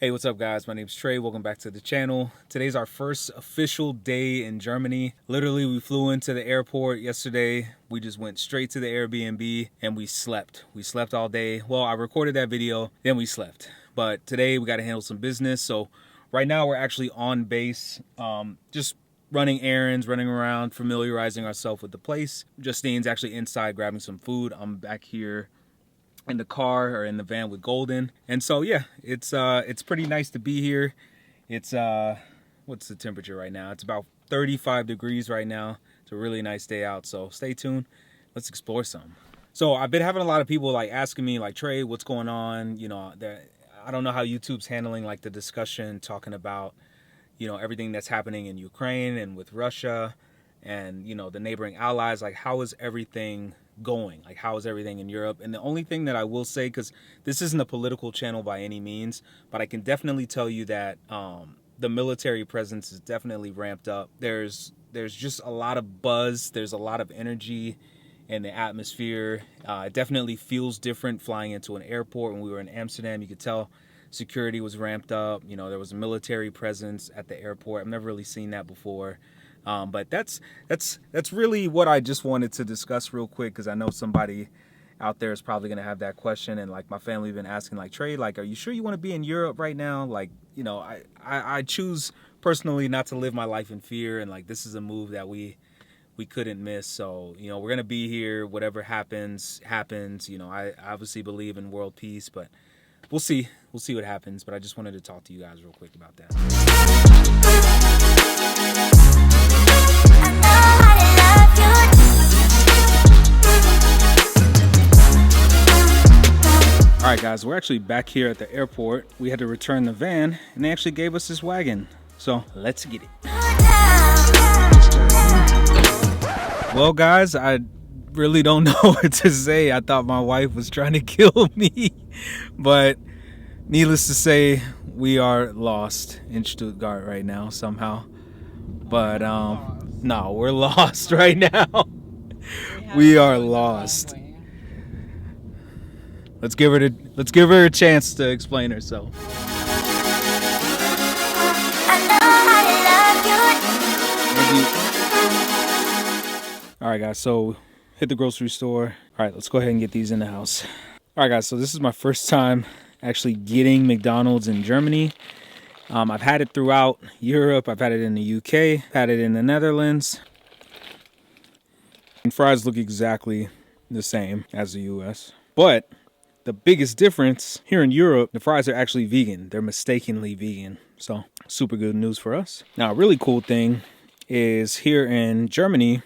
Hey, what's up guys? My name's Trey. Welcome back to the channel. Today's our first official day in Germany. Literally, we flew into the airport yesterday. We just went straight to the Airbnb and we slept. We slept all day. Well, I recorded that video, then we slept. But today we got to handle some business. So right now we're actually on base, just running errands, running around, familiarizing ourselves with the place. Justine's actually inside grabbing some food. I'm back here in the car or in the van with Golden. And so yeah, it's pretty nice to be here. It's what's the temperature right now? It's about 35 degrees right now. It's a really nice day out, so stay tuned. Let's explore some. So I've been having a lot of people like asking me like, Trey, what's going on? You know, I don't know how YouTube's handling like the discussion talking about, you know, everything that's happening in Ukraine and with Russia and, you know, the neighboring allies. Like, how is everything going? Like, how is everything in Europe? And the only thing that I will say, because this isn't a political channel by any means, but I can definitely tell you that the military presence is definitely ramped up. There's just a lot of buzz. There's a lot of energy in the atmosphere. It definitely feels different flying into an airport. When we were in Amsterdam, you could tell security was ramped up. You know, there was a military presence at the airport. I've never really seen that before. But that's really what I just wanted to discuss real quick, because I know somebody out there is probably going to have that question. And like my family been asking like, Trey, like, are you sure you want to be in Europe right now? Like, you know, I choose personally not to live my life in fear. And like, this is a move that we couldn't miss. So, you know, we're going to be here. Whatever happens. You know, I obviously believe in world peace, but we'll see what happens. But I just wanted to talk to you guys real quick about that. All right, guys, we're actually back here at the airport. We had to return the van, and they actually gave us this wagon. So let's get it. Well, guys, I really don't know what to say. I thought my wife was trying to kill me, but needless to say, we are lost in Stuttgart right now somehow. But no, we're lost right now. We are lost. Let's give her a chance to explain herself. All right, guys, so hit the grocery store. All right, let's go ahead and get these in the house. All right, guys, so this is my first time actually getting McDonald's in Germany. I've had it throughout Europe. I've had it in the UK, had it in the Netherlands. And fries look exactly the same as the US. But the biggest difference here in Europe, the fries are actually vegan. They're mistakenly vegan. So super good news for us. Now, a really cool thing is here in Germany,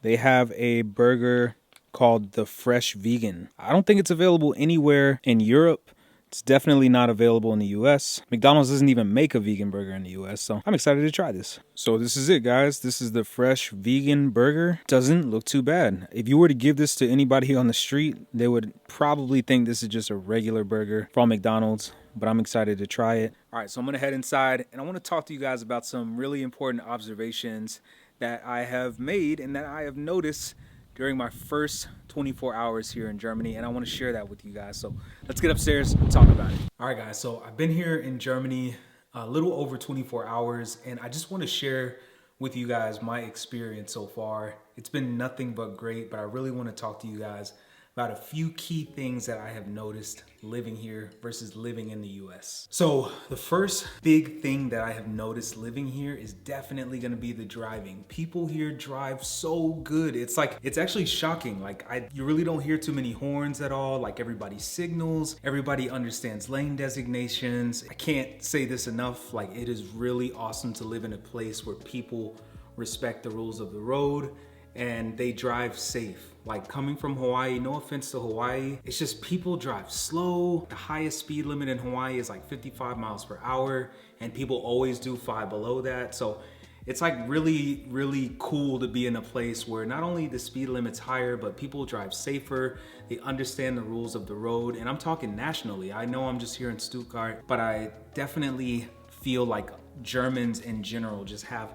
they have a burger called the Fresh Vegan. I don't think it's available anywhere in Europe. It's definitely not available in the US. McDonald's doesn't even make a vegan burger in the US, so I'm excited to try this. So this is it, guys. This is the Fresh Vegan burger. Doesn't look too bad. If you were to give this to anybody on the street, they would probably think this is just a regular burger from McDonald's, but I'm excited to try it. All right, so I'm gonna head inside, and I wanna talk to you guys about some really important observations that I have made and that I have noticed during my first 24 hours here in Germany, and I want to share that with you guys. So let's get upstairs and talk about it. All right, guys, so I've been here in Germany a little over 24 hours, and I just want to share with you guys my experience so far. It's been nothing but great, but I really want to talk to you guys about a few key things that I have noticed living here versus living in the US. So the first big thing that I have noticed living here is definitely gonna be the driving. People here drive so good. It's actually shocking. Like you really don't hear too many horns at all. Like everybody signals, everybody understands lane designations. I can't say this enough. Like it is really awesome to live in a place where people respect the rules of the road and they drive safe. Like coming from Hawaii, no offense to Hawaii, it's just people drive slow. The highest speed limit in Hawaii is like 55 miles per hour, and people always do 5 below that. So it's like really, really cool to be in a place where not only the speed limit's higher, but people drive safer, they understand the rules of the road. And I'm talking nationally. I know I'm just here in Stuttgart, but I definitely feel like Germans in general just have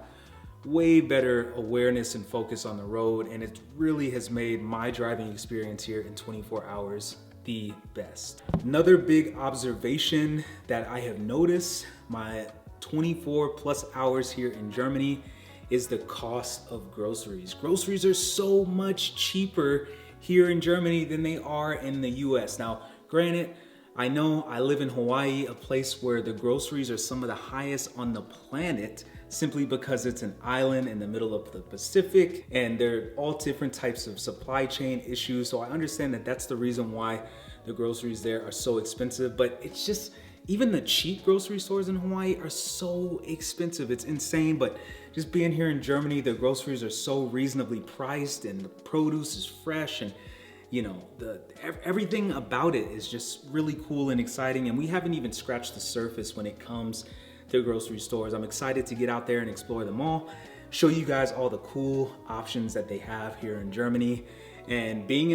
way better awareness and focus on the road, and it really has made my driving experience here in 24 hours the best. Another big observation that I have noticed my 24 plus hours here in Germany is the cost of groceries. Groceries are so much cheaper here in Germany than they are in the US. Now, granted, I know I live in Hawaii, a place where the groceries are some of the highest on the planet, simply because it's an island in the middle of the Pacific and there are all different types of supply chain issues. So I understand that that's the reason why the groceries there are so expensive, but it's just, even the cheap grocery stores in Hawaii are so expensive. It's insane, but just being here in Germany, the groceries are so reasonably priced and the produce is fresh, and you know, everything about it is just really cool and exciting. And we haven't even scratched the surface when it comes to grocery stores. I'm excited to get out there and explore them all, show you guys all the cool options that they have here in Germany. And being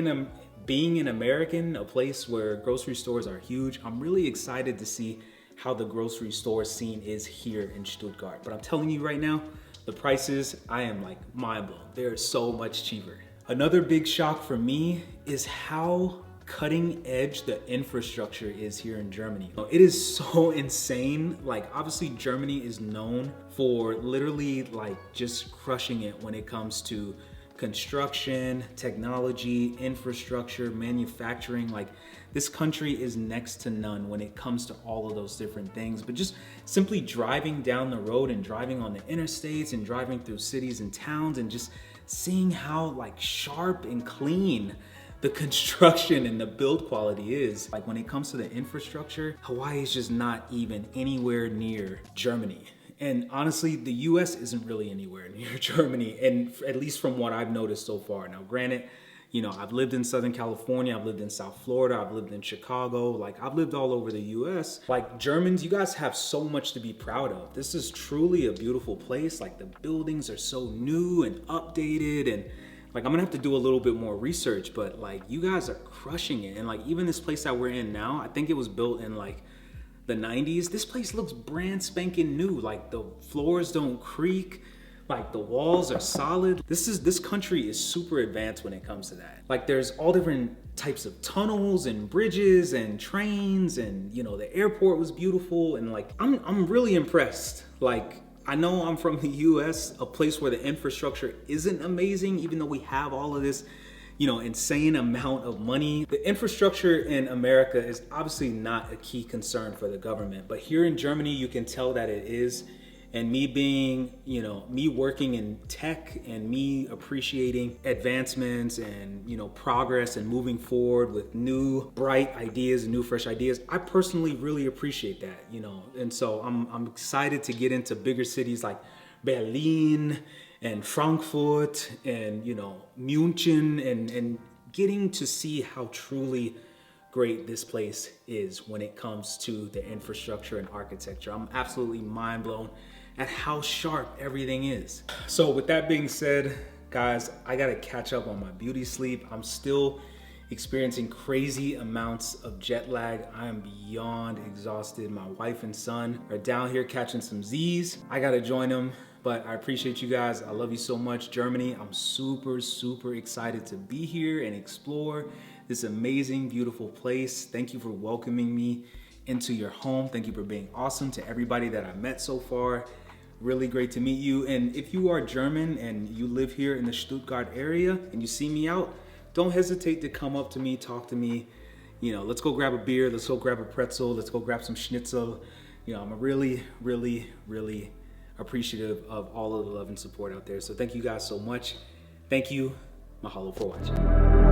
an American, a place where grocery stores are huge, I'm really excited to see how the grocery store scene is here in Stuttgart. But I'm telling you right now, the prices, I am like mind blown. They're so much cheaper. Another big shock for me is how cutting edge the infrastructure is here in Germany. It is so insane. Like, obviously Germany is known for literally like just crushing it when it comes to construction, technology, infrastructure, manufacturing. Like, this country is next to none when it comes to all of those different things. But just simply driving down the road and driving on the interstates and driving through cities and towns and just seeing how like sharp and clean the construction and the build quality is. Like, when it comes to the infrastructure, Hawaii is just not even anywhere near Germany. And honestly, the US isn't really anywhere near Germany, and at least from what I've noticed so far. Now, granted, you know, I've lived in Southern California, I've lived in South Florida, I've lived in Chicago, like I've lived all over the US. Like, Germans, you guys have so much to be proud of. This is truly a beautiful place. Like, the buildings are so new and updated, and like, I'm gonna have to do a little bit more research, but like, you guys are crushing it. And like, even this place that we're in now, I think it was built in like the 90s. This place looks brand spanking new. Like, the floors don't creak, like the walls are solid. This country is super advanced when it comes to that. Like, there's all different types of tunnels and bridges and trains, and you know, the airport was beautiful. And like, I'm really impressed. Like, I know I'm from the US, a place where the infrastructure isn't amazing, even though we have all of this, you know, insane amount of money. The infrastructure in America is obviously not a key concern for the government, but here in Germany, you can tell that it is. And me being, you know, me working in tech and me appreciating advancements and, you know, progress and moving forward with new bright ideas and new fresh ideas, I personally really appreciate that, you know. And so I'm excited to get into bigger cities like Berlin and Frankfurt and, you know, München, and getting to see how truly great this place is when it comes to the infrastructure and architecture. I'm absolutely mind blown at how sharp everything is. So with that being said, guys, I gotta catch up on my beauty sleep. I'm still experiencing crazy amounts of jet lag. I am beyond exhausted. My wife and son are down here catching some Z's. I gotta join them, but I appreciate you guys. I love you so much. Germany, I'm super, super excited to be here and explore this amazing, beautiful place. Thank you for welcoming me into your home. Thank you for being awesome to everybody that I've met so far. Really great to meet you. And if you are German and you live here in the Stuttgart area and you see me out, don't hesitate to come up to me, talk to me. You know, let's go grab a beer, let's go grab a pretzel, let's go grab some schnitzel. You know, I'm really, really, really appreciative of all of the love and support out there. So thank you guys so much. Thank you. Mahalo for watching.